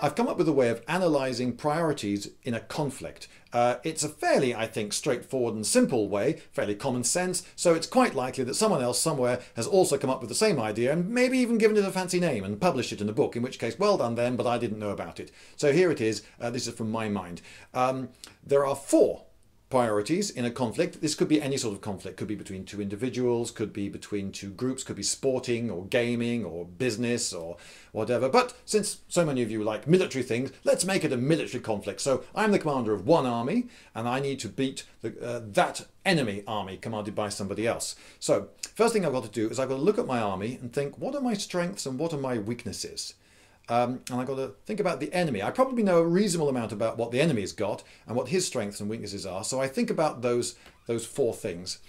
I've come up with a way of analysing priorities in a conflict. It's a fairly, I think, straightforward and simple way, fairly common sense, so it's quite likely that someone else somewhere has also come up with the same idea and maybe even given it a fancy name and published it in a book, in which case, well done them, but I didn't know about it. So here it is. This is from my mind. There are 4 priorities in a conflict. This could be any sort of conflict. Could be between 2 individuals, could be between 2 groups, could be sporting or gaming or business or whatever. But since so many of you like military things, let's make it a military conflict. So I'm the commander of one army and I need to beat that enemy army commanded by somebody else. So first thing I've got to do is I've got to look at my army and think, what are my strengths and what are my weaknesses? And I've got to think about the enemy. I probably know a reasonable amount about what the enemy's got and what his strengths and weaknesses are. So I think about those 4 things.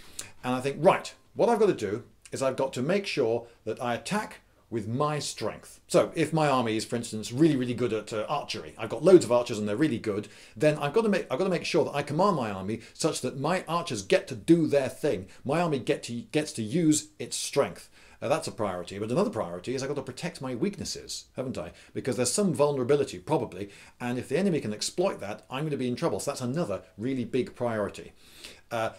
And I think, right, what I've got to do is I've got to make sure that I attack with my strength. So if my army is, for instance, really, really good at archery, I've got loads of archers and they're really good, then I've got to make sure that I command my army such that my archers get to do their thing. My army gets to use its strength. That's a priority, but another priority is I've got to protect my weaknesses, haven't I? Because there's some vulnerability, probably, and if the enemy can exploit that, I'm going to be in trouble. So that's another really big priority. A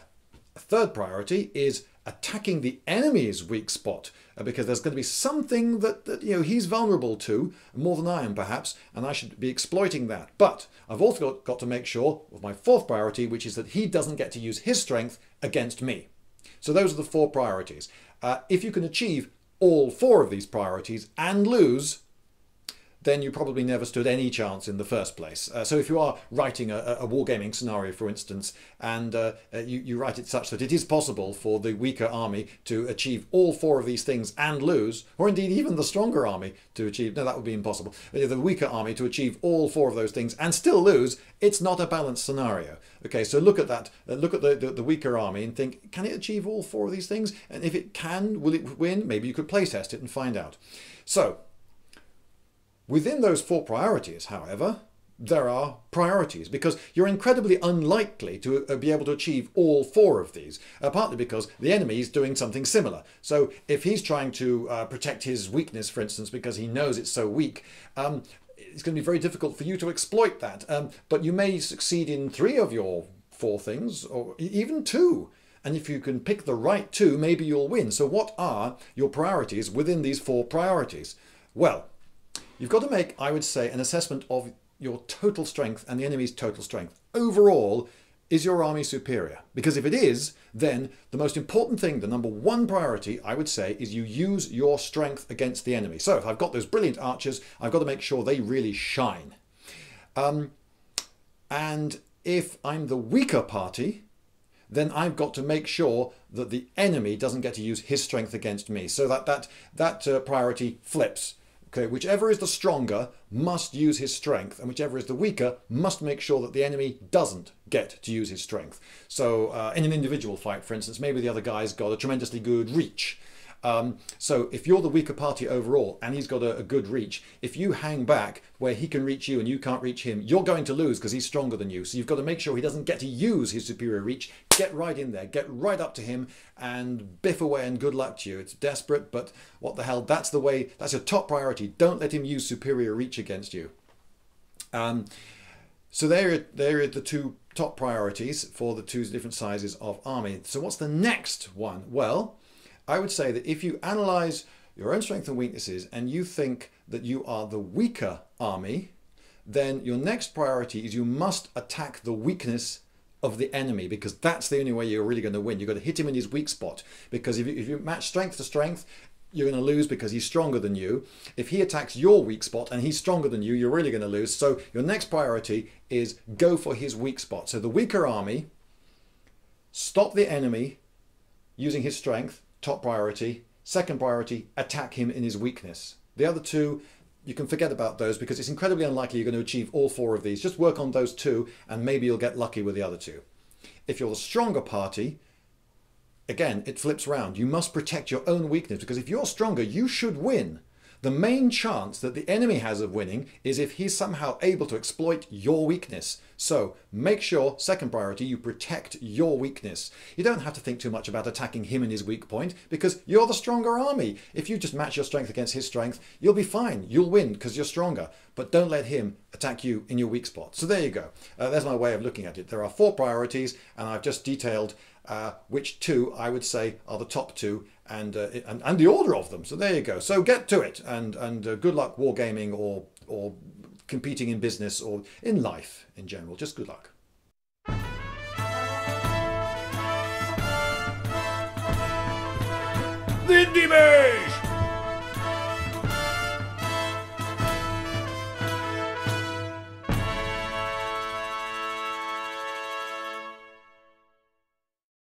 third priority is attacking the enemy's weak spot, because there's going to be something that he's vulnerable to, more than I am perhaps, and I should be exploiting that. But I've also got to make sure of my 4th priority, which is that he doesn't get to use his strength against me. So those are the 4 priorities. If you can achieve all 4 of these priorities and lose, then you probably never stood any chance in the first place. So if you are writing a wargaming scenario, for instance, and you write it such that it is possible for the weaker army to achieve all 4 of these things and lose, or indeed even the stronger army to achieve, no, that would be impossible, the weaker army to achieve all 4 of those things and still lose, it's not a balanced scenario. Okay, so look at that, look at the weaker army and think, can it achieve all 4 of these things? And if it can, will it win? Maybe you could playtest it and find out. So, within those 4 priorities, however, there are priorities because you're incredibly unlikely to be able to achieve all 4 of these, partly because the enemy is doing something similar. So if he's trying to protect his weakness, for instance, because he knows it's so weak, it's going to be very difficult for you to exploit that. But you may succeed in 3 of your 4 things, or even 2. And if you can pick the right 2, maybe you'll win. So what are your priorities within these 4 priorities? Well, you've got to make, I would say, an assessment of your total strength and the enemy's total strength. Overall, is your army superior? Because if it is, then the most important thing, the number 1 priority, I would say, is you use your strength against the enemy. So if I've got those brilliant archers, I've got to make sure they really shine. And if I'm the weaker party, then I've got to make sure that the enemy doesn't get to use his strength against me. So that priority flips. Okay, whichever is the stronger must use his strength, and whichever is the weaker must make sure that the enemy doesn't get to use his strength. So in an individual fight, for instance, maybe the other guy's got a tremendously good reach. So if you're the weaker party overall and he's got a good reach, if you hang back where he can reach you and you can't reach him, you're going to lose because he's stronger than you. So you've got to make sure he doesn't get to use his superior reach. Get right in there, get right up to him and biff away, and good luck to you. It's desperate, but what the hell, that's the way, that's your top priority. Don't let him use superior reach against you. So there are the 2 top priorities for the 2 different sizes of army. So what's the next one? Well, I would say that if you analyze your own strengths and weaknesses and you think that you are the weaker army, then your next priority is you must attack the weakness of the enemy, because that's the only way you're really going to win. You've got to hit him in his weak spot, because if you match strength to strength, you're going to lose because he's stronger than you. If he attacks your weak spot and he's stronger than you, you're really going to lose. So your next priority is go for his weak spot. So the weaker army, stop the enemy using his strength, top priority. Second priority, attack him in his weakness. The other 2, you can forget about those because it's incredibly unlikely you're going to achieve all 4 of these. Just work on those 2 and maybe you'll get lucky with the other 2. If you're the stronger party, again, it flips around. You must protect your own weakness, because if you're stronger, you should win. The main chance that the enemy has of winning is if he's somehow able to exploit your weakness. So make sure, second priority, you protect your weakness. You don't have to think too much about attacking him in his weak point because you're the stronger army. If you just match your strength against his strength, you'll be fine. You'll win because you're stronger. But don't let him attack you in your weak spot. So there you go. There's my way of looking at it. There are 4 priorities and I've just detailed which 2 I would say are the top 2 and the order of them. So there you go. So get to it and good luck wargaming or competing in business or in life in general. Just good luck. Lindybeige!